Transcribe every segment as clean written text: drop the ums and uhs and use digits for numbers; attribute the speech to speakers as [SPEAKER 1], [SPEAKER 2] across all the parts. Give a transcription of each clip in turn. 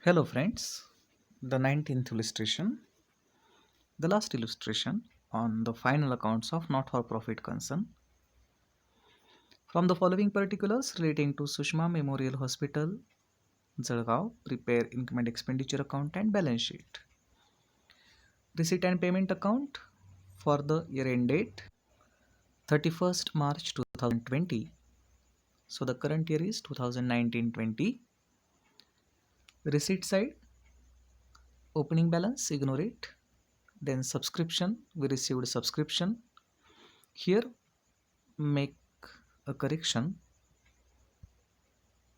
[SPEAKER 1] Hello friends, the 19th illustration, the last illustration on the final accounts of not-for-profit concern. From the following particulars relating to Sushma Memorial Hospital, Jalgaon, prepare income and expenditure account and balance sheet. Receipt and payment account for the year end date 31st March 2020. So the current year is 2019-20. Receipt side, opening balance, ignore it. Then subscription, we received subscription. Here make a correction.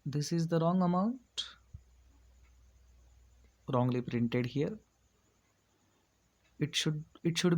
[SPEAKER 1] This is the wrong amount, wrongly printed here. It should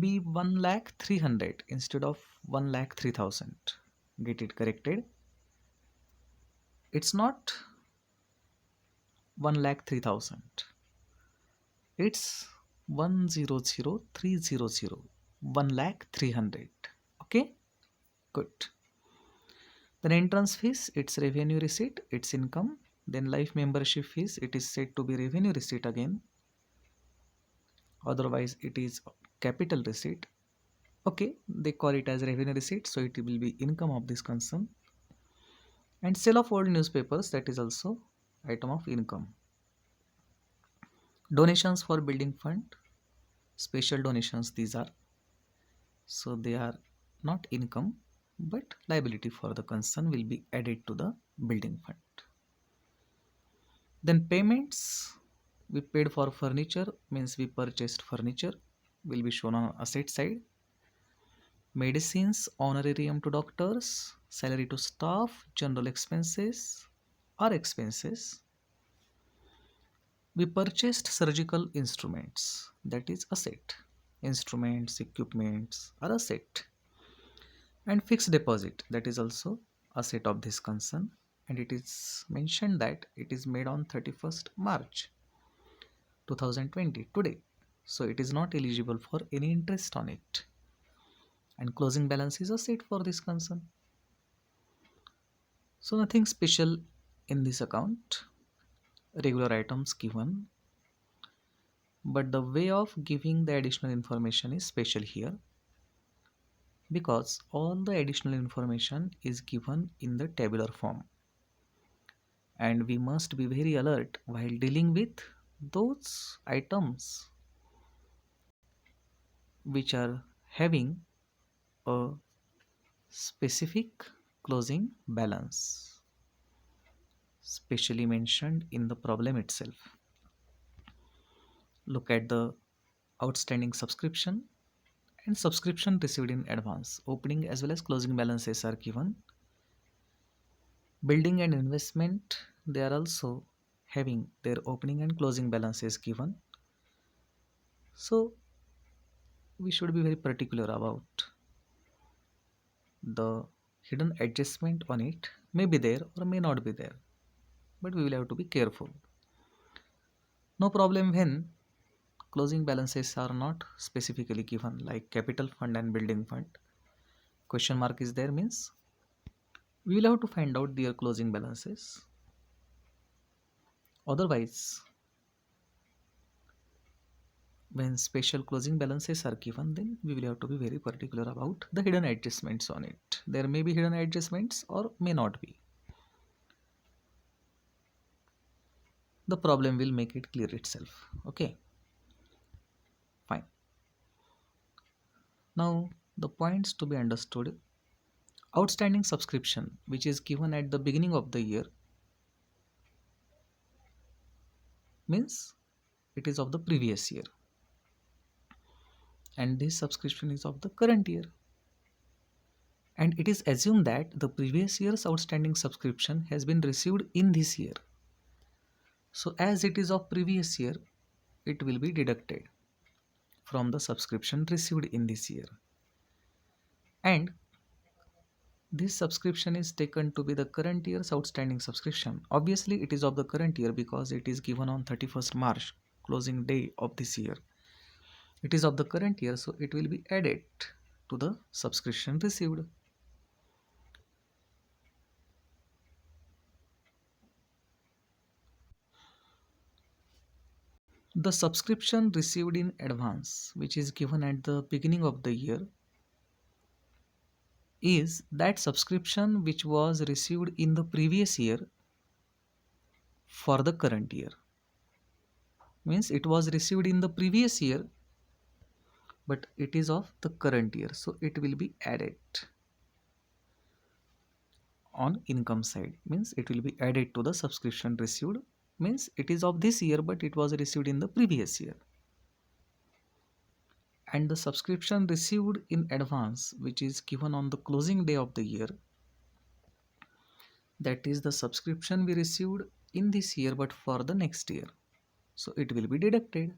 [SPEAKER 1] be 1,300,000 instead of 1,03,000. Get it corrected. It's not 1,03,000. It's 1,00,300. 1,300,000. Okay, good. Then entrance fees, it's revenue receipt, it's income. Then life membership fees, it is said to be revenue receipt again. Otherwise it is capital receipt. Okay, they call it as revenue receipt, so it will be income of this concern. And sale of old newspapers, that is also item of income. Donations for building fund, special donations these are, so they are not income, but liability for the concern will be added to the building fund. Then payments, we paid for furniture, means we purchased furniture, will be shown on asset side. Medicines, honorarium to doctors, salary to staff, general expenses are expenses. We purchased surgical instruments, that is asset. Instruments, equipments are asset. And fixed deposit, that is also asset of this concern. And it is mentioned that it is made on 31st March 2020 today. So it is not eligible for any interest on it. And closing balance is asset for this concern. So nothing special in this account. Regular items given, but the way of giving the additional information is special here, because all the additional information is given in the tabular form, and we must be very alert while dealing with those items which are having a specific closing balance specially mentioned in the problem itself. Look at the outstanding subscription and subscription received in advance. Opening as well as closing balances are given. Building and investment, they are also having their opening and closing balances given. So we should be very particular about the hidden adjustment on it. May be there or may not be there, but we will have to be careful. No problem when closing balances are not specifically given, like capital fund and building fund. Question mark is there means we will have to find out their closing balances. Otherwise, when special closing balances are given, then we will have to be very particular about the hidden adjustments on it. There may be hidden adjustments or may not be. The problem will make it clear itself. Okay, fine. Now the points to be understood. Outstanding subscription, which is given at the beginning of the year, means it is of the previous year, and this subscription is of the current year. And it is assumed that the previous year's outstanding subscription has been received in this year. So as it is of previous year, it will be deducted from the subscription received in this year. And this subscription is taken to be the current year's outstanding subscription. Obviously, it is of the current year because it is given on 31st March, closing day of this year. It is of the current year, so it will be added to the subscription received. The subscription received in advance, which is given at the beginning of the year, is that subscription which was received in the previous year for the current year. Means it was received in the previous year, but it is of the current year, so it will be added on income side. Means it will be added to the subscription received. Means it is of this year, but it was received in the previous year. And the subscription received in advance, which is given on the closing day of the year, that is the subscription we received in this year but for the next year, so it will be deducted.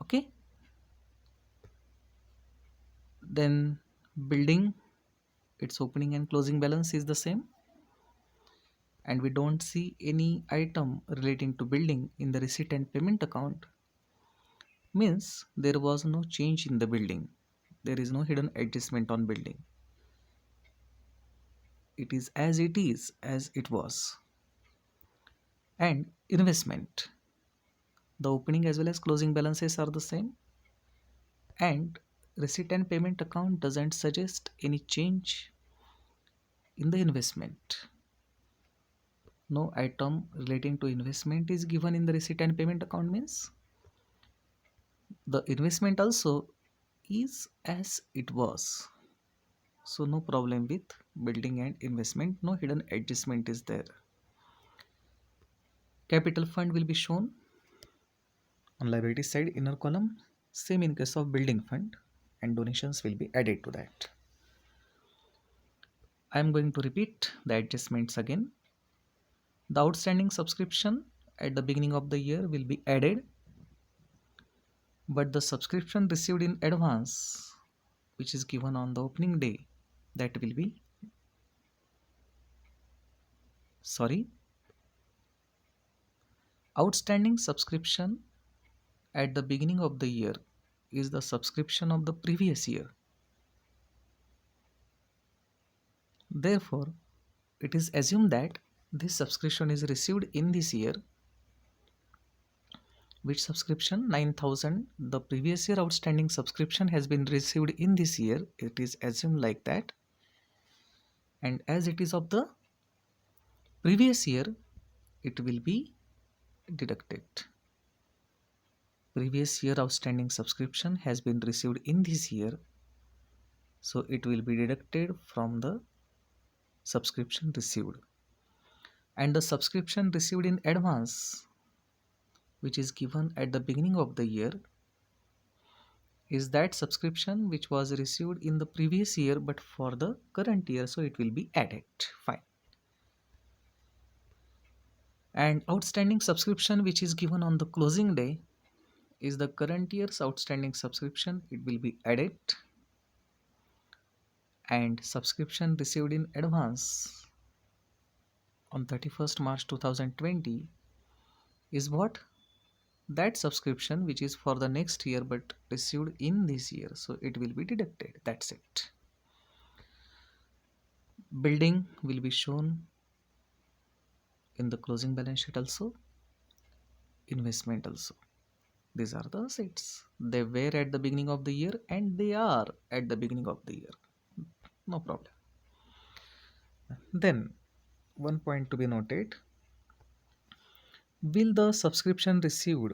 [SPEAKER 1] Okay. Then building, its opening and closing balance is the same, and we don't see any item relating to building in the receipt and payment account. Means there was no change in the building, there is no hidden adjustment on building, it is as it was. And investment, the opening as well as closing balances are the same, and receipt and payment account doesn't suggest any change in the investment. No item relating to investment is given in the receipt and payment account. Means the investment also is as it was, so no problem with building and investment, no hidden adjustment is there. Capital fund will be shown on liability side inner column, same in case of building fund, and donations will be added to that. I am going to repeat the adjustments again. The outstanding subscription at the beginning of the year will be added, but the subscription received in advance, which is given on the opening day, that will be outstanding subscription at the beginning of the year is the subscription of the previous year. Therefore, it is assumed that this subscription is received in this year. Which subscription? 9,000. The previous year outstanding subscription has been received in this year. It is assumed like that. And as it is of the previous year, it will be deducted. Previous year outstanding subscription has been received in this year, so it will be deducted from the subscription received. And the subscription received in advance, which is given at the beginning of the year, is that subscription which was received in the previous year but for the current year, so it will be added. Fine. And outstanding subscription which is given on the closing day is the current year's outstanding subscription, it will be added. And subscription received in advance on 31st March 2020 is what? That subscription which is for the next year but received in this year, so it will be deducted. That's it. Building will be shown in the closing balance sheet also, investment also. These are the assets. They were at the beginning of the year and they are at the beginning of the year. No problem. Then, one point to be noted, will the subscription received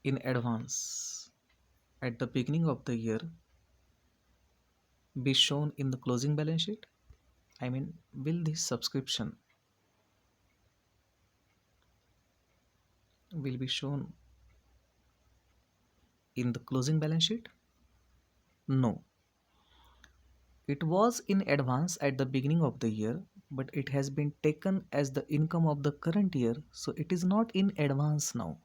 [SPEAKER 1] in advance at the beginning of the year be shown in the closing balance sheet? I mean, will this subscription will be shown in the closing balance sheet? No. It was in advance at the beginning of the year, but it has been taken as the income of the current year, so it is not in advance now.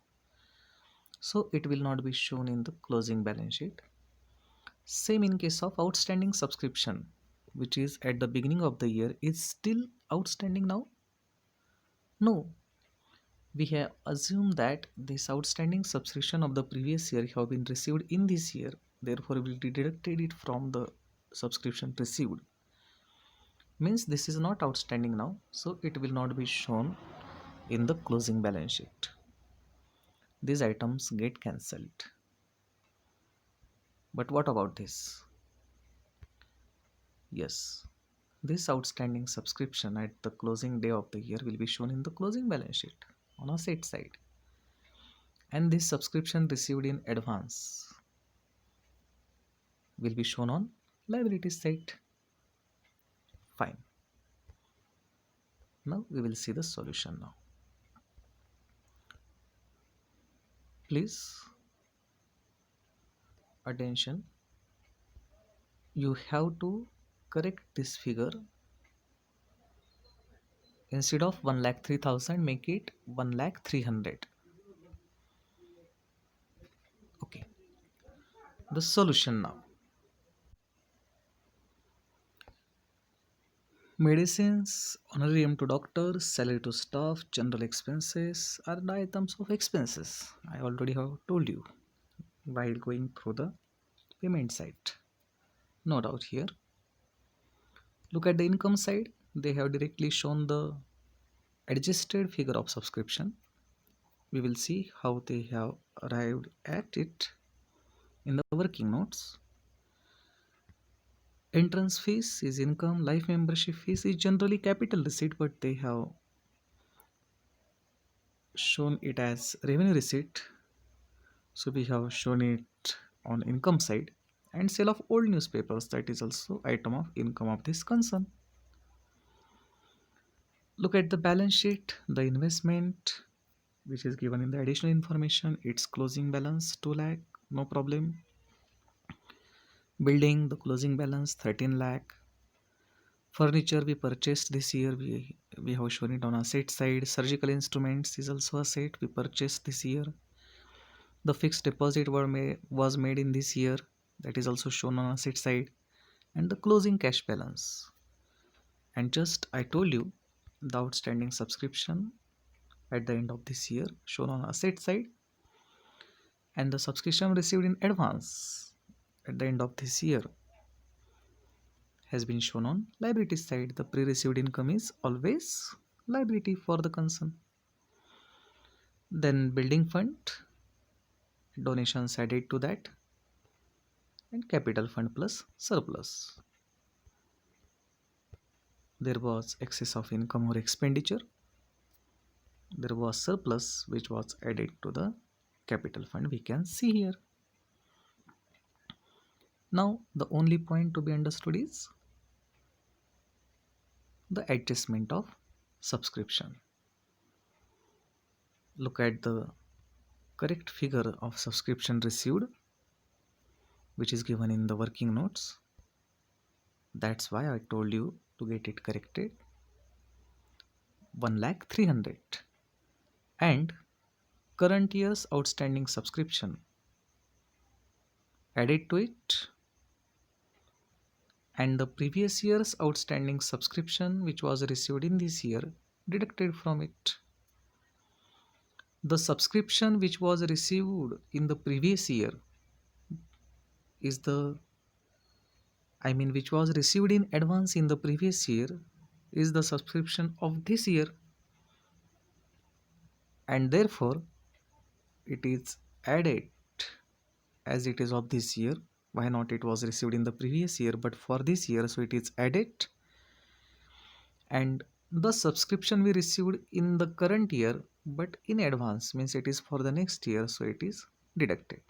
[SPEAKER 1] So it will not be shown in the closing balance sheet. Same in case of outstanding subscription, which is at the beginning of the year, is still outstanding now? No. We have assumed that this outstanding subscription of the previous year have been received in this year, therefore we will deducted it from the subscription received. Means this is not outstanding now, so it will not be shown in the closing balance sheet. These items get cancelled. But what about this? Yes, this outstanding subscription at the closing day of the year will be shown in the closing balance sheet on asset side. And this subscription received in advance will be shown on liability side. Fine. Now we will see the solution now. Please attention. You have to correct this figure. Instead of 1,03,000, make it 1,03,000. Okay. The solution now. Medicines, honorarium to doctors, salary to staff, general expenses are the items of expenses. I already have told you while going through the payment side. No doubt here. Look at the income side. They have directly shown the adjusted figure of subscription. We will see how they have arrived at it in the working notes. Entrance fees is income, life membership fees is generally capital receipt, but they have shown it as revenue receipt. So we have shown it on income side. And sale of old newspapers, that is also item of income of this concern. Look at the balance sheet, the investment which is given in the additional information, its closing balance 2 lakh, no problem. Building, the closing balance 13 lakh. Furniture we purchased this year, we have shown it on asset side. Surgical instruments is also asset we purchased this year. The fixed deposit was made in this year, that is also shown on asset side. And the closing cash balance. And just I told you the outstanding subscription at the end of this year shown on asset side, and the subscription received in advance at the end of this year has been shown on liability side. The pre-received income is always liability for the concern. Then building fund, donations added to that, and capital fund plus surplus. There was excess of income or expenditure. There was surplus which was added to the capital fund, we can see here. Now the only point to be understood is the adjustment of subscription. Look at the correct figure of subscription received which is given in the working notes. That's why I told you to get it corrected. 1,03,000 and current year's outstanding subscription added to it, and the previous year's outstanding subscription which was received in this year deducted from it. The subscription which was received in the previous year is which was received in advance in the previous year is the subscription of this year, and therefore it is added as it is of this year. Why not? It was received in the previous year, but for this year, so it is added. And the subscription we received in the current year but in advance means it is for the next year, so it is deducted.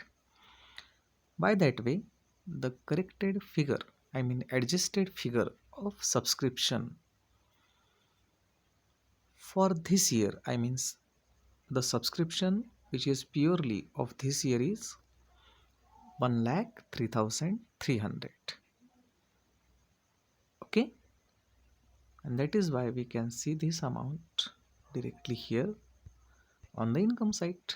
[SPEAKER 1] By that way, the corrected figure, adjusted figure of subscription for this year, the subscription which is purely of this year is 1,03,300. Okay, and that is why we can see this amount directly here on the income side.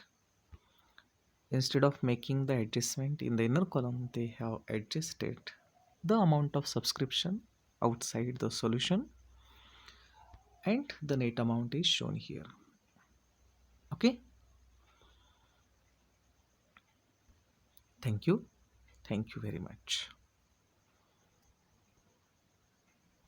[SPEAKER 1] Instead of making the adjustment in the inner column, they have adjusted the amount of subscription outside the solution, and the net amount is shown here. Okay, thank you very much.